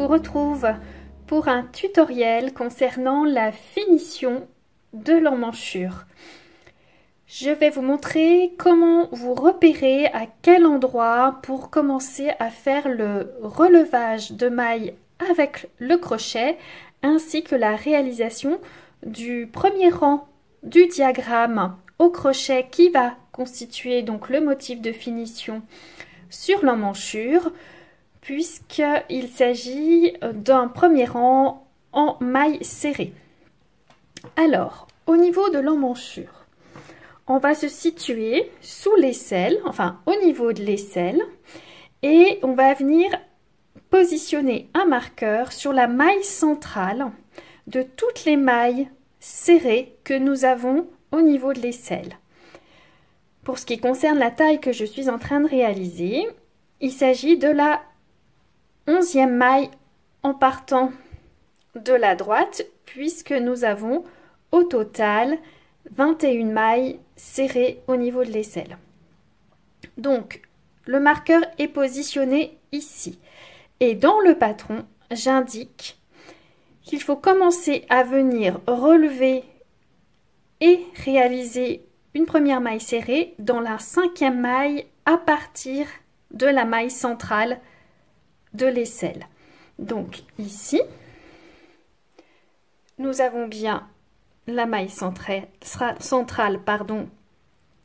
vous retrouve pour un tutoriel concernant la finition de l'emmanchure. Je vais vous montrer comment vous repérer à quel endroit pour commencer à faire le relevage de mailles avec le crochet ainsi que la réalisation du premier rang du diagramme au crochet qui va constituer donc le motif de finition sur l'emmanchure, puisqu'il s'agit d'un premier rang en mailles serrées. Alors, au niveau de l'emmanchure, on va se situer sous l'aisselle, enfin au niveau de l'aisselle, et on va venir positionner un marqueur sur la maille centrale de toutes les mailles serrées que nous avons au niveau de l'aisselle. Pour ce qui concerne la taille que je suis en train de réaliser, il s'agit de la 11e maille en partant de la droite, puisque nous avons au total 21 mailles serrées au niveau de l'aisselle. Donc, le marqueur est positionné ici. Et dans le patron, j'indique qu'il faut commencer à venir relever et réaliser une première maille serrée dans la 5e maille à partir de la maille centrale de l'aisselle. Donc ici, nous avons bien la maille centrale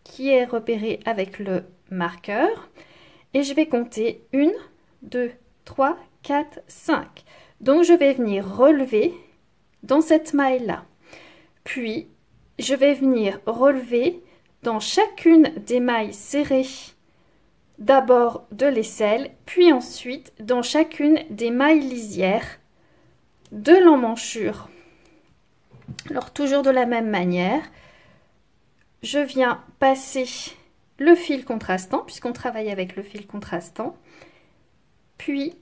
qui est repérée avec le marqueur. Et je vais compter 1, 2, 3, 4, 5. Donc je vais venir relever dans cette maille-là. Puis, je vais venir relever dans chacune des mailles serrées, d'abord de l'aisselle, puis ensuite dans chacune des mailles lisières de l'emmanchure. Alors toujours de la même manière, je viens passer le fil contrastant, puisqu'on travaille avec le fil contrastant, puis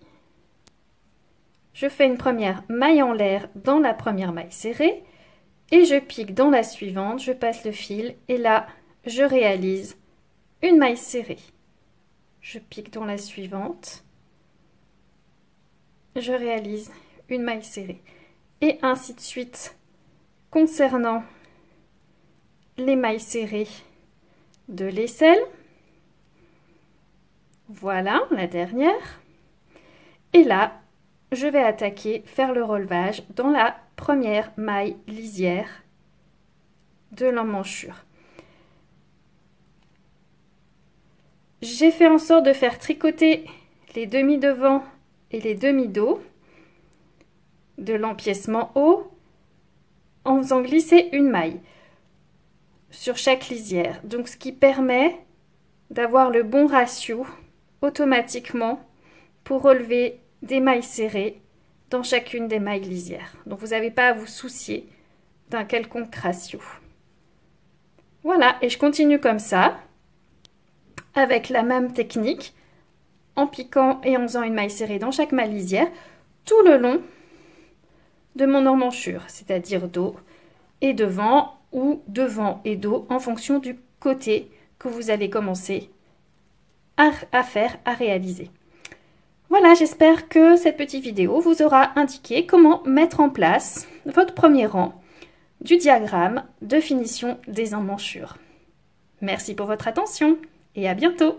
je fais une première maille en l'air dans la première maille serrée, et je pique dans la suivante, je passe le fil, et là, je réalise une maille serrée. Je pique dans la suivante, je réalise une maille serrée. Et ainsi de suite, concernant les mailles serrées de l'aisselle. Voilà, la dernière. Et là, je vais attaquer, faire le relevage dans la première maille lisière de l'emmanchure. J'ai fait en sorte de faire tricoter les demi-devants et les demi-dos de l'empiècement haut en faisant glisser une maille sur chaque lisière. Donc ce qui permet d'avoir le bon ratio automatiquement pour relever des mailles serrées dans chacune des mailles lisières. Donc vous n'avez pas à vous soucier d'un quelconque ratio. Voilà, et je continue comme ça, avec la même technique, en piquant et en faisant une maille serrée dans chaque maille lisière, tout le long de mon emmanchure, c'est-à-dire dos et devant, ou devant et dos, en fonction du côté que vous allez commencer à réaliser. Voilà, j'espère que cette petite vidéo vous aura indiqué comment mettre en place votre premier rang du diagramme de finition des emmanchures. Merci pour votre attention et à bientôt!